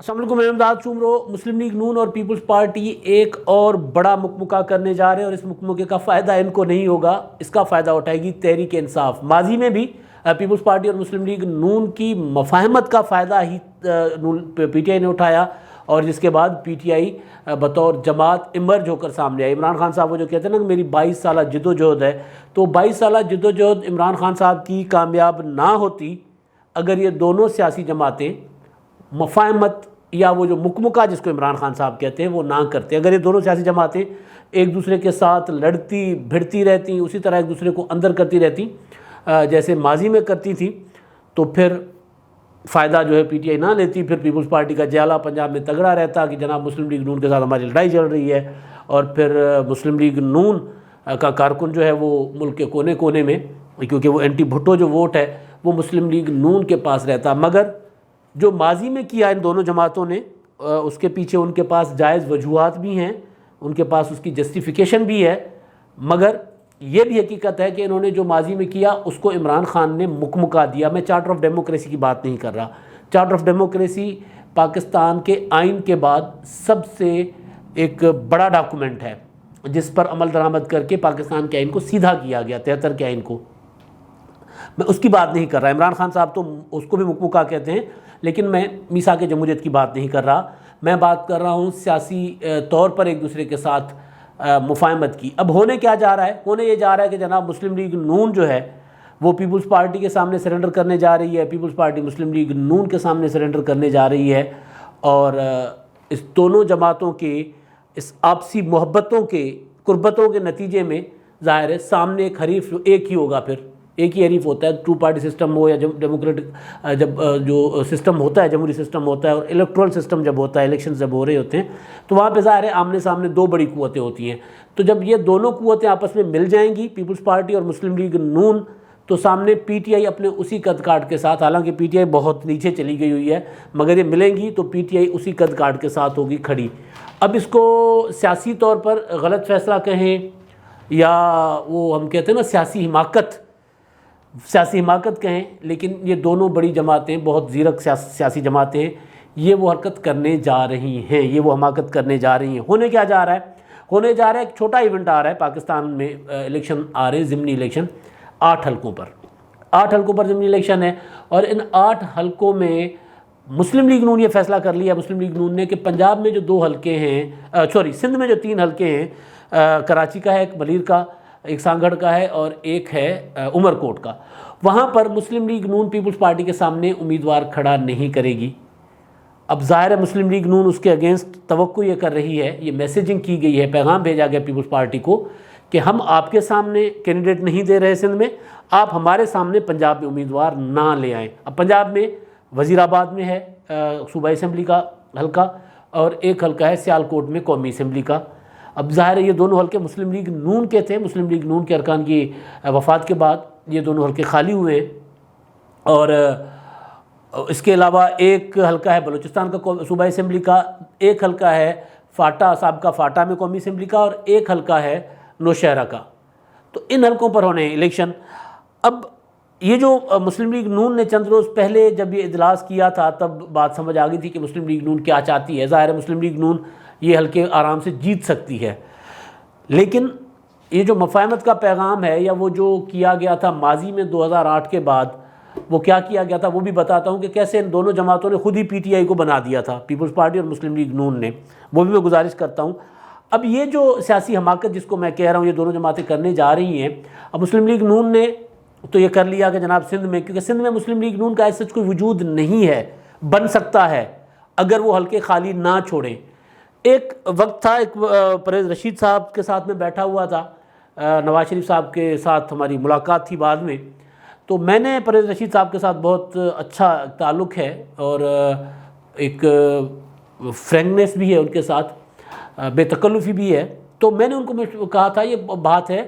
السلام علیکم، میں امداد چومرو۔ مسلم لیگ نون اور پیپلز پارٹی ایک اور بڑا مکمکہ کرنے جا رہے ہیں، اور اس مکمکے کا فائدہ ان کو نہیں ہوگا، اس کا فائدہ اٹھائے گی تحریک انصاف۔ ماضی میں بھی پیپلز پارٹی اور مسلم لیگ نون کی مفاہمت کا فائدہ ہی پی ٹی آئی نے اٹھایا، اور جس کے بعد پی ٹی آئی بطور جماعت ایمرج ہو کر سامنے آئی۔ عمران خان صاحب وہ جو کہتے ہیں نا کہ میری 22 سالہ جد و جہد ہے، تو 22 سالہ جد و جہد عمران خان صاحب کی کامیاب نہ ہوتی اگر یہ دونوں سیاسی جماعتیں مفاہمت یا وہ جو مکمکہ جس کو عمران خان صاحب کہتے ہیں وہ نہ کرتے۔ اگر یہ دونوں سیاسی جماعتیں ایک دوسرے کے ساتھ لڑتی بھڑتی رہتی، اسی طرح ایک دوسرے کو اندر کرتی رہتی جیسے ماضی میں کرتی تھی، تو پھر فائدہ جو ہے پی ٹی آئی نہ لیتی، پھر پیپلز پارٹی کا جیلہ پنجاب میں تگڑا رہتا کہ جناب مسلم لیگ نون کے ساتھ ہماری لڑائی چل رہی ہے، اور پھر مسلم لیگ نون کا کارکن جو ہے وہ ملک کے کونے کونے میں، کیونکہ وہ اینٹی بھٹو جو ووٹ ہے وہ مسلم لیگ نون کے پاس رہتا۔ مگر جو ماضی میں کیا ان دونوں جماعتوں نے، اس کے پیچھے ان کے پاس جائز وجوہات بھی ہیں، ان کے پاس اس کی جسٹیفیکیشن بھی ہے، مگر یہ بھی حقیقت ہے کہ انہوں نے جو ماضی میں کیا اس کو عمران خان نے مکمکہ دیا۔ میں چارٹر آف ڈیموکریسی کی بات نہیں کر رہا۔ چارٹر آف ڈیموکریسی پاکستان کے آئین کے بعد سب سے ایک بڑا ڈاکومنٹ ہے جس پر عمل درآمد کر کے پاکستان کے آئین کو سیدھا کیا گیا، 73 کے آئین کو۔ میں اس کی بات نہیں کر رہا۔ عمران خان صاحب تو اس کو بھی مکمکہ کہتے ہیں، لیکن میں میثاق جمہوریت کی بات نہیں کر رہا۔ میں بات کر رہا ہوں سیاسی طور پر ایک دوسرے کے ساتھ مفاہمت کی۔ اب ہونے کیا جا رہا ہے؟ ہونے یہ جا رہا ہے کہ جناب مسلم لیگ نون جو ہے وہ پیپلز پارٹی کے سامنے سرنڈر کرنے جا رہی ہے، پیپلز پارٹی مسلم لیگ نون کے سامنے سرنڈر کرنے جا رہی ہے، اور اس دونوں جماعتوں کے اس آپسی محبتوں کے قربتوں کے نتیجے میں ظاہر ہے سامنے ایک حریف ایک ہی ہوگا، پھر ایک ہی حریف ہوتا ہے۔ ٹو پارٹی سسٹم ہو یا ڈیموکریٹک جب جو سسٹم ہوتا ہے، جمہوری سسٹم ہوتا ہے، اور الیکٹرل سسٹم جب ہوتا ہے، الیکشن جب ہو رہے ہوتے ہیں، تو وہاں پہ ظاہر ہے آمنے سامنے دو بڑی قوتیں ہوتی ہیں۔ تو جب یہ دونوں قوتیں آپس میں مل جائیں گی، پیپلز پارٹی اور مسلم لیگ نون، تو سامنے پی ٹی آئی اپنے اسی قد کاٹ کے ساتھ، حالانکہ پی ٹی آئی بہت نیچے چلی گئی ہوئی ہے، مگر یہ ملیں گی تو پی ٹی آئی اسی قد کاٹ کے ساتھ ہوگی کھڑی۔ اب اس کو سیاسی طور پر غلط فیصلہ کہیں یا وہ ہم کہتے ہیں نا سیاسی حماقت کہیں، لیکن یہ دونوں بڑی جماعتیں بہت زیرک سیاسی جماعتیں ہیں، یہ وہ حرکت کرنے جا رہی ہیں، یہ وہ حماقت کرنے جا رہی ہیں۔ ہونے کیا جا رہا ہے؟ ہونے جا رہا ہے ایک چھوٹا ایونٹ آ رہا ہے پاکستان میں، الیکشن آ رہے ہیں، ضمنی الیکشن 8 حلقوں پر ضمنی الیکشن ہے، اور ان 8 حلقوں میں مسلم لیگ نون یہ فیصلہ کر لیا مسلم لیگ نون نے کہ پنجاب میں جو 2 حلقے ہیں، سندھ میں جو 3 حلقے ہیں، کراچی کا ہے، ایک بلیر کا، ایک سانگھڑ کا ہے، اور ایک ہے عمر کوٹ کا، وہاں پر مسلم لیگ نون پیپلز پارٹی کے سامنے امیدوار کھڑا نہیں کرے گی۔ اب ظاہر ہے مسلم لیگ نون اس کے اگینسٹ توقع یہ کر رہی ہے، یہ میسیجنگ کی گئی ہے، پیغام بھیجا گیا پیپلز پارٹی کو کہ ہم آپ کے سامنے کینڈیڈیٹ نہیں دے رہے سندھ میں، آپ ہمارے سامنے پنجاب میں امیدوار نہ لے آئیں۔ اب پنجاب میں وزیر آباد میں ہے صوبائی اسمبلی کا حلقہ، اور ایک حلقہ ہے سیالکوٹ میں قومی اسمبلی کا۔ اب ظاہر ہے یہ دونوں حلقے مسلم لیگ نون کے تھے، مسلم لیگ نون کے ارکان کی وفات کے بعد یہ دونوں حلقے خالی ہوئے ہیں، اور اس کے علاوہ ایک حلقہ ہے بلوچستان کا صوبائی اسمبلی کا، ایک حلقہ ہے فاٹا سابقہ فاٹا میں قومی اسمبلی کا، اور ایک حلقہ ہے نوشہرہ کا۔ تو ان حلقوں پر ہونے الیکشن۔ اب یہ جو مسلم لیگ نون نے چند روز پہلے جب یہ اجلاس کیا تھا تب بات سمجھ آ گئی تھی کہ مسلم لیگ نون کیا چاہتی ہے۔ ظاہر ہے مسلم لیگ نون یہ حلقے آرام سے جیت سکتی ہے، لیکن یہ جو مفاہمت کا پیغام ہے یا وہ جو کیا گیا تھا ماضی میں 2008 کے بعد، وہ کیا کیا گیا تھا وہ بھی بتاتا ہوں کہ کیسے ان دونوں جماعتوں نے خود ہی پی ٹی آئی کو بنا دیا تھا، پیپلز پارٹی اور مسلم لیگ نون نے، وہ بھی میں گزارش کرتا ہوں۔ اب یہ جو سیاسی حماقت جس کو میں کہہ رہا ہوں یہ دونوں جماعتیں کرنے جا رہی ہیں، اب مسلم لیگ نون نے تو یہ کر لیا کہ جناب سندھ میں، کیونکہ سندھ میں مسلم لیگ نون کا ایسا کوئی وجود نہیں ہے، بن سکتا ہے اگر وہ حلقے خالی نہ چھوڑیں۔ ایک وقت تھا، ایک پرویز رشید صاحب کے ساتھ میں بیٹھا ہوا تھا، نواز شریف صاحب کے ساتھ ہماری ملاقات تھی بعد میں، تو میں نے پرویز رشید صاحب کے ساتھ بہت اچھا تعلق ہے، اور ایک فرینکنیس بھی ہے ان کے ساتھ، بے تکلفی بھی ہے، تو میں نے ان کو کہا تھا، یہ بات ہے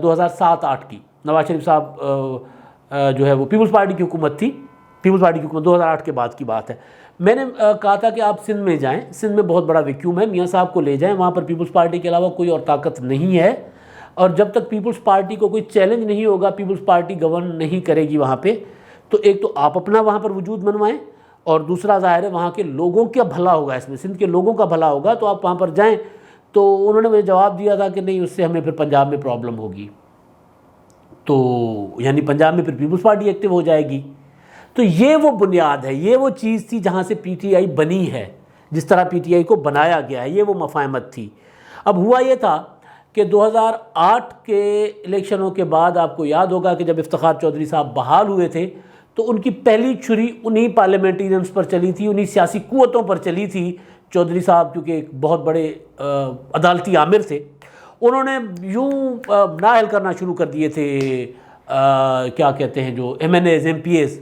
2007-8 کی، نواز شریف صاحب جو ہے وہ پیپلز پارٹی کی حکومت تھی، پیپلز پارٹی کی حکومت 2008 کے بعد کی بات ہے۔ میں نے کہا تھا کہ آپ سندھ میں جائیں، سندھ میں بہت بڑا ویکیوم ہے، میاں صاحب کو لے جائیں، وہاں پر پیپلز پارٹی کے علاوہ کوئی اور طاقت نہیں ہے، اور جب تک پیپلز پارٹی کو کوئی چیلنج نہیں ہوگا، پیپلز پارٹی گورن نہیں کرے گی وہاں پہ، تو ایک تو آپ اپنا وہاں پر وجود منوائیں، اور دوسرا ظاہر ہے وہاں کے لوگوں کا بھلا ہوگا، اس میں سندھ کے لوگوں کا بھلا ہوگا، تو آپ وہاں پر جائیں۔ تو انہوں نے مجھے جواب دیا تھا کہ نہیں، اس سے ہمیں پھر پنجاب میں پرابلم ہوگی، تو یعنی پنجاب میں پھر پیپلز پارٹی ایکٹیو ہو جائے گی۔ تو یہ وہ بنیاد ہے، یہ وہ چیز تھی جہاں سے پی ٹی آئی بنی ہے، جس طرح پی ٹی آئی کو بنایا گیا ہے، یہ وہ مفاہمت تھی۔ اب ہوا یہ تھا کہ 2008 کے الیکشنوں کے بعد آپ کو یاد ہوگا کہ جب افتخار چودھری صاحب بحال ہوئے تھے تو ان کی پہلی چھری انہی پارلیمنٹرینز پر چلی تھی، انہی سیاسی قوتوں پر چلی تھی۔ چودھری صاحب کیونکہ ایک بہت بڑے عدالتی عامر تھے، انہوں نے یوں نااہل کرنا شروع کر دیے تھے، کیا کہتے ہیں جو M N As, M P As,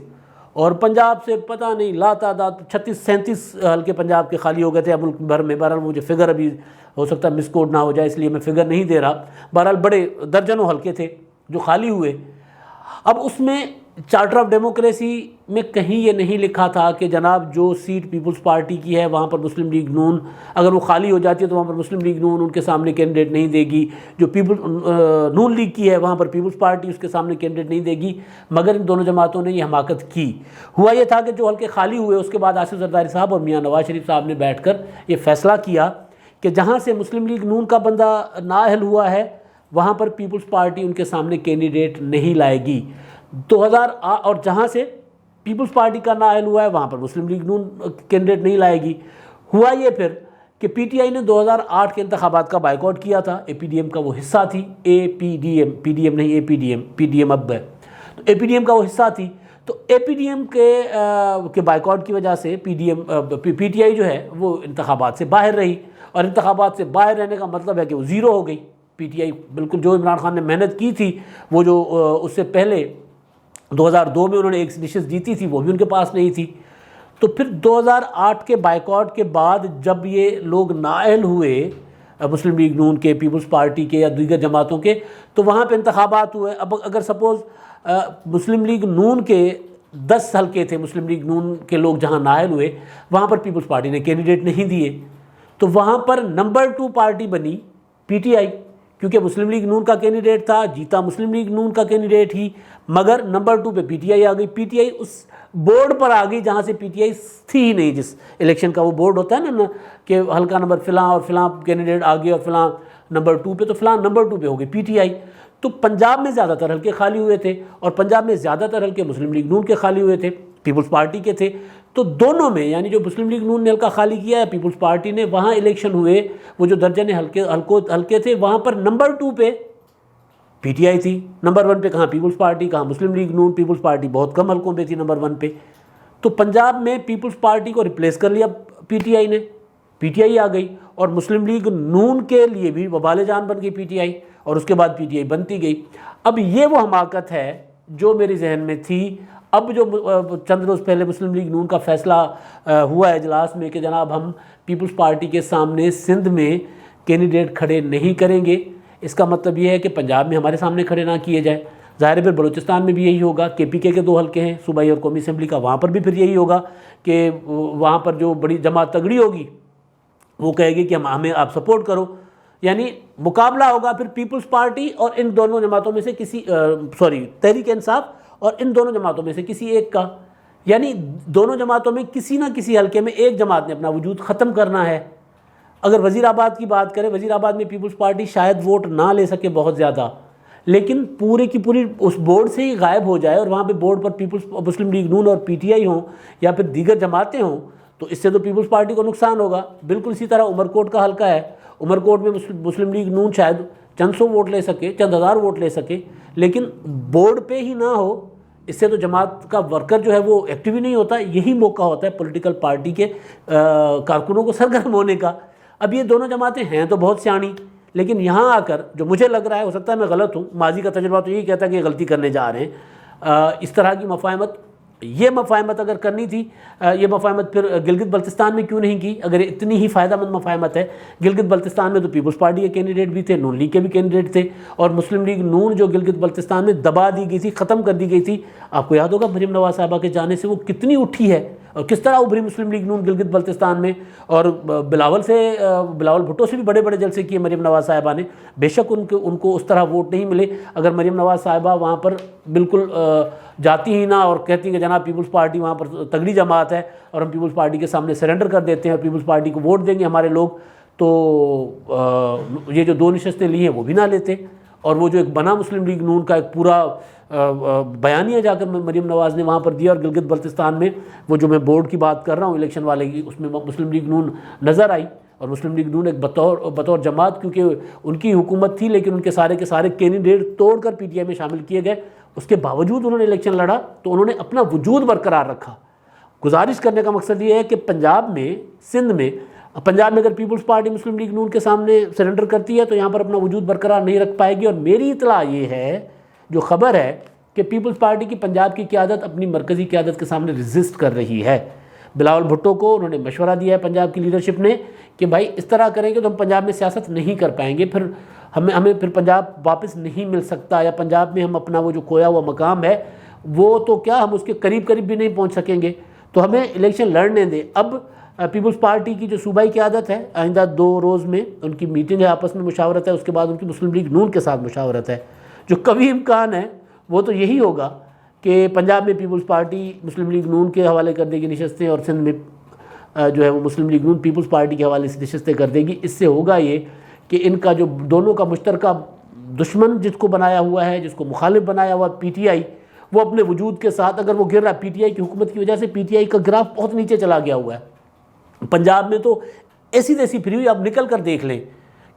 اور پنجاب سے پتہ نہیں لا تعداد 36-37 حلقے پنجاب کے خالی ہو گئے تھے ملک بھر میں۔ بہرحال مجھے فگر ابھی ہو سکتا ہے مس کوڈ نہ ہو جائے، اس لیے میں فگر نہیں دے رہا۔ بہرحال بڑے درجنوں حلقے تھے جو خالی ہوئے۔ اب اس میں چارٹر آف ڈیموکریسی میں کہیں یہ نہیں لکھا تھا کہ جناب جو سیٹ پیپلز پارٹی کی ہے وہاں پر مسلم لیگ نون اگر وہ خالی ہو جاتی ہے تو وہاں پر مسلم لیگ نون ان کے سامنے کینڈیڈیٹ نہیں دے گی، جو نون لیگ کی ہے وہاں پر پیپلز پارٹی اس کے سامنے کینڈیڈیٹ نہیں دے گی، مگر ان دونوں جماعتوں نے یہ حماقت کی۔ ہوا یہ تھا کہ جو حلقے خالی ہوئے اس کے بعد آصف زرداری صاحب اور میاں نواز شریف صاحب نے بیٹھ کر یہ فیصلہ کیا کہ جہاں سے مسلم لیگ نون کا بندہ نااہل ہوا ہے وہاں پر پیپلز پارٹی ان کے سامنے کینڈیڈیٹ نہیں لائے گی۔ 2000 اور جہاں سے پیپلز پارٹی کا نااہل ہوا ہے وہاں پر مسلم لیگ نون کینڈیڈیٹ نہیں لائے گی۔ ہوا یہ پھر کہ پی ٹی آئی نے 2008 کے انتخابات کا بائیکاٹ کیا تھا، اے پی ڈی ایم کا وہ حصہ تھی، A P D M, P D M نہیں، A P D M, P D M اب ہے، تو اے پی ڈی ایم کا وہ حصہ تھی۔ تو اے پی ڈی ایم کے بائیکاٹ کی وجہ سے پی ٹی آئی جو ہے وہ انتخابات سے باہر رہی، اور انتخابات سے باہر رہنے کا مطلب ہے کہ وہ زیرو ہو گئی۔ پی ٹی آئی بالکل جو عمران خان نے محنت کی تھی، وہ جو اس سے پہلے 2002 میں انہوں نے ایک نشست جیتی تھی وہ بھی ان کے پاس نہیں تھی۔ تو پھر 2008 کے بائیکاٹ کے بعد جب یہ لوگ نااہل ہوئے مسلم لیگ نون کے، پیپلز پارٹی کے یا دیگر جماعتوں کے، تو وہاں پہ انتخابات ہوئے۔ اب اگر سپوز مسلم لیگ نون کے 10 حلقے تھے، مسلم لیگ نون کے لوگ جہاں نااہل ہوئے وہاں پر پیپلز پارٹی نے کینڈیڈیٹ نہیں دیے، تو وہاں پر نمبر 2 پارٹی بنی پی ٹی آئی، کیونکہ مسلم لیگ نون کا کینڈیڈیٹ تھا، جیتا مسلم لیگ نون کا کینڈیڈیٹ ہی، مگر نمبر 2 پہ پی ٹی آئی آ گئی۔ پی ٹی آئی اس بورڈ پر آ گئی جہاں سے پی ٹی آئی تھی ہی نہیں، جس الیکشن کا وہ بورڈ ہوتا ہے نا کہ حلقہ نمبر فلاں اور فلاں کینڈیڈیٹ آ گیا اور فلاں نمبر 2 پہ، تو فلاں نمبر 2 پہ ہو گئی پی ٹی آئی۔ تو پنجاب میں زیادہ تر حلقے خالی ہوئے تھے، اور پنجاب میں زیادہ تر حلقے مسلم لیگ نون کے خالی ہوئے تھے، پیپلز پارٹی کے تھے۔ تو دونوں میں یعنی جو مسلم لیگ نون نے حلقہ خالی کیا ہے پیپلز پارٹی نے، وہاں الیکشن ہوئے، وہ جو درجن حلقے تھے وہاں پر نمبر 2 پہ پی ٹی آئی تھی، نمبر 1 پہ کہاں پیپلز پارٹی، کہاں مسلم لیگ نون۔ پیپلز پارٹی بہت کم حلقوں پہ تھی نمبر 1 پہ۔ تو پنجاب میں پیپلز پارٹی کو ریپلیس کر لیا پی ٹی آئی نے، پی ٹی آئی آ گئی، اور مسلم لیگ نون کے لیے بھی وبال جان بن گئی پی ٹی آئی، اور اس کے بعد پی ٹی آئی بنتی گئی۔ اب یہ وہ حماقت ہے جو میری ذہن میں تھی۔ اب جو چند روز پہلے مسلم لیگ نون کا فیصلہ ہوا ہے اجلاس میں کہ جناب ہم پیپلز پارٹی کے سامنے سندھ میں کینڈیڈیٹ کھڑے نہیں کریں گے، اس کا مطلب یہ ہے کہ پنجاب میں ہمارے سامنے کھڑے نہ کیے جائے۔ ظاہر ہے پھر بلوچستان میں بھی یہی ہوگا، کے پی کے 2 حلقے ہیں صوبائی اور قومی اسمبلی کا، وہاں پر بھی پھر یہی ہوگا کہ وہاں پر جو بڑی جماعت تگڑی ہوگی وہ کہے گی کہ ہمیں آپ سپورٹ کرو، یعنی مقابلہ ہوگا پھر پیپلز پارٹی اور ان دونوں جماعتوں میں سے کسی تحریک انصاف اور ان دونوں جماعتوں میں سے کسی ایک کا، یعنی دونوں جماعتوں میں کسی نہ کسی حلقے میں ایک جماعت نے اپنا وجود ختم کرنا ہے۔ اگر وزیر آباد کی بات کریں، وزیر آباد میں پیپلز پارٹی شاید ووٹ نہ لے سکے بہت زیادہ، لیکن پوری کی پوری اس بورڈ سے ہی غائب ہو جائے اور وہاں پہ بورڈ پر مسلم لیگ نون اور پی ٹی آئی ہوں یا پھر دیگر جماعتیں ہوں، تو اس سے تو پیپلز پارٹی کو نقصان ہوگا۔ بالکل اسی طرح عمرکوٹ کا حلقہ ہے، عمرکوٹ میں مسلم لیگ نون شاید چند سو ووٹ لے سکے، چند ہزار ووٹ لے سکے، لیکن بورڈ پہ ہی نہ ہو، اس سے تو جماعت کا ورکر جو ہے وہ ایکٹیو ہی نہیں ہوتا۔ یہی موقع ہوتا ہے پولیٹیکل پارٹی کے کارکنوں کو سرگرم ہونے کا۔ اب یہ دونوں جماعتیں ہیں تو بہت سیانی، لیکن یہاں آ کر جو مجھے لگ رہا ہے، ہو سکتا ہے میں غلط ہوں، ماضی کا تجربہ تو یہی کہتا ہے کہ یہ غلطی کرنے جا رہے ہیں، اس طرح کی مفاہمت، یہ مفاہمت اگر کرنی تھی، یہ مفاہمت پھر گلگت بلتستان میں کیوں نہیں کی؟ اگر اتنی ہی فائدہ مند مفاہمت ہے، گلگت بلتستان میں تو پیپلز پارٹی کے کینڈیڈیٹ بھی تھے، نون لیگ کے بھی کینڈیڈیٹ تھے، اور مسلم لیگ نون جو گلگت بلتستان میں دبا دی گئی تھی، ختم کر دی گئی تھی، آپ کو یاد ہوگا مریم نواز صاحبہ کے جانے سے وہ کتنی اٹھی ہے، اور کس طرح ابھری مسلم لیگ نون گلگت بلتستان میں، اور بلاول بھٹو سے بھی بڑے بڑے جلسے کیے مریم نواز صاحبہ نے. بے شک ان کو اس طرح ووٹ نہیں ملے. اگر مریم نواز صاحبہ وہاں پر بالکل جاتی ہی نہ اور کہتی ہیں کہ جناب پیپلز پارٹی وہاں پر تگڑی جماعت ہے اور ہم پیپلز پارٹی کے سامنے سرنڈر کر دیتے ہیں اور پیپلز پارٹی کو ووٹ دیں گے ہمارے لوگ، تو یہ جو 2 نشستیں لی ہیں وہ بھی نہ لیتے. اور وہ جو ایک بنا مسلم لیگ نون کا ایک پورا بیانیہ جا کر مریم نواز نے وہاں پر دیا، اور گلگت بلتستان میں وہ جو میں بورڈ کی بات کر رہا ہوں الیکشن والے کی، اس میں مسلم لیگ نون نظر آئی. اور مسلم لیگ نون ایک بطور جماعت، کیونکہ ان کی حکومت تھی لیکن ان کے سارے کینڈیڈیٹ توڑ کر پی ٹی آئی میں شامل کیے گئے، اس کے باوجود انہوں نے الیکشن لڑا تو انہوں نے اپنا وجود برقرار رکھا. گزارش کرنے کا مقصد یہ ہے کہ پنجاب میں، سندھ میں، اگر پیپلز پارٹی مسلم لیگ نون کے سامنے سرنڈر کرتی ہے تو یہاں پر اپنا وجود برقرار نہیں رکھ پائے گی. اور میری اطلاع یہ ہے، جو خبر ہے، کہ پیپلز پارٹی کی پنجاب کی قیادت اپنی مرکزی قیادت کے سامنے ریزسٹ کر رہی ہے. بلاول بھٹو کو انہوں نے مشورہ دیا ہے پنجاب کی لیڈرشپ نے کہ بھائی اس طرح کریں گے تو ہم پنجاب میں سیاست نہیں کر پائیں گے، پھر ہمیں پھر پنجاب واپس نہیں مل سکتا، یا پنجاب میں ہم اپنا وہ جو کھویا ہوا مقام ہے وہ تو کیا ہم اس کے قریب بھی نہیں پہنچ سکیں گے، تو ہمیں الیکشن لڑنے دیں. اب پیپلز پارٹی کی جو صوبائی قیادت ہے، آئندہ 2 روز میں ان کی میٹنگ ہے، آپس میں مشاورت ہے، اس کے بعد ان کی مسلم لیگ نون کے ساتھ مشاورت ہے. جو کبھی امکان ہے وہ تو یہی ہوگا کہ پنجاب میں پیپلز پارٹی مسلم لیگ نون کے حوالے کر دے گی نشستیں، اور سندھ میں جو ہے وہ مسلم لیگ نون پیپلز پارٹی کے حوالے سے نشستیں کر دے گی. اس سے ہوگا یہ کہ ان کا جو دونوں کا مشترکہ دشمن جس کو بنایا ہوا ہے، جس کو مخالف بنایا ہوا پی ٹی آئی، وہ اپنے وجود کے ساتھ اگر وہ گر رہا ہے، پی ٹی آئی کی حکومت کی وجہ سے پی ٹی آئی کا گراف بہت نیچے چلا گیا ہوا ہے. پنجاب میں تو ایسی تیسی پھری ہوئی، آپ نکل کر دیکھ لیں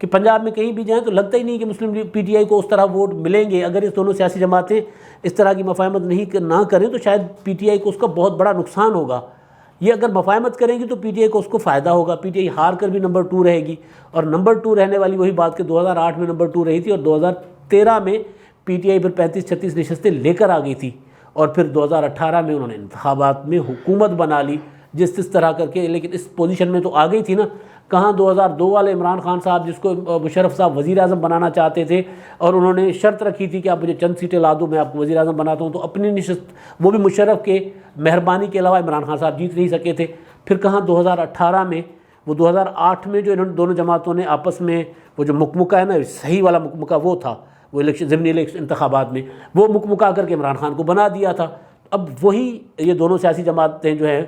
کہ پنجاب میں کہیں بھی جائیں تو لگتا ہی نہیں کہ مسلم لیگ پی ٹی آئی کو اس طرح ووٹ ملیں گے. اگر اس دونوں سیاسی جماعتیں اس طرح کی مفاہمت نہ کریں تو شاید پی ٹی آئی کو اس کا بہت بڑا نقصان ہوگا. یہ اگر مفاہمت کریں گی تو پی ٹی آئی کو اس کو فائدہ ہوگا. پی ٹی آئی ہار کر بھی نمبر 2 رہے گی، اور نمبر 2 رہنے والی وہی بات کہ 2008 میں نمبر 2 رہی تھی، اور 2013 میں پی ٹی آئی پھر 35-36 نشستیں لے کر آ گئی تھی، اور پھر 2018 میں انہوں نے انتخابات میں حکومت بنا لی جس طرح کر کے. لیکن اس پوزیشن میں تو آ گئی تھی نا. کہاں 2002 والے عمران خان صاحب جس کو مشرف صاحب وزیر اعظم بنانا چاہتے تھے، اور انہوں نے شرط رکھی تھی کہ آپ مجھے چند سیٹیں لا دو میں آپ کو وزیر اعظم بناتا ہوں، تو اپنی نشست وہ بھی مشرف کے مہربانی کے علاوہ عمران خان صاحب جیت نہیں سکے تھے. پھر کہاں 2018 میں، وہ 2008 میں جو انہوں نے دونوں جماعتوں نے آپس میں وہ جو مکمکہ ہے نا، صحیح والا مکمکہ وہ تھا، وہ ضمنی انتخابات میں وہ مکمکہ کر کے عمران خان کو بنا دیا تھا. اب وہی یہ دونوں سیاسی جماعتیں جو ہیں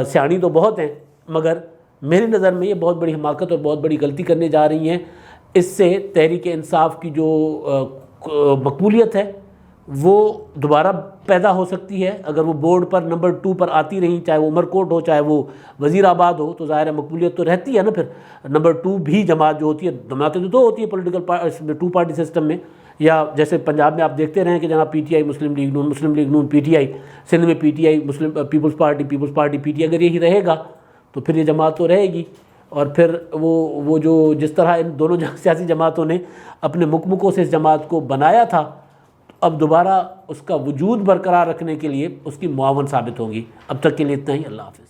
سیانی تو بہت ہیں، مگر میری نظر میں یہ بہت بڑی حماقت اور بہت بڑی غلطی کرنے جا رہی ہیں. اس سے تحریک انصاف کی جو مقبولیت ہے وہ دوبارہ پیدا ہو سکتی ہے. اگر وہ بورڈ پر نمبر 2 پر آتی رہیں، چاہے وہ عمرکوٹ ہو چاہے وہ وزیر آباد ہو، تو ظاہر ہے مقبولیت تو رہتی ہے نا. پھر نمبر 2 بھی جماعت جو ہوتی ہے، جماعتیں تو 2 ہوتی ہیں پولیٹیکل 2 پارٹی سسٹم میں، یا جیسے پنجاب میں آپ دیکھتے رہیں کہ جناب P T I Muslim League نون پی ٹی آئی، سندھ میں P T I Peoples Party P T I. اگر یہی رہے گا تو پھر یہ جماعت تو رہے گی. اور پھر وہ جو جس طرح ان دونوں سیاسی جماعتوں نے اپنے مکمکوں سے اس جماعت کو بنایا تھا، اب دوبارہ اس کا وجود برقرار رکھنے کے لیے اس کی معاون ثابت ہوں گی. اب تک کے لیے اتنا ہی. اللہ حافظ.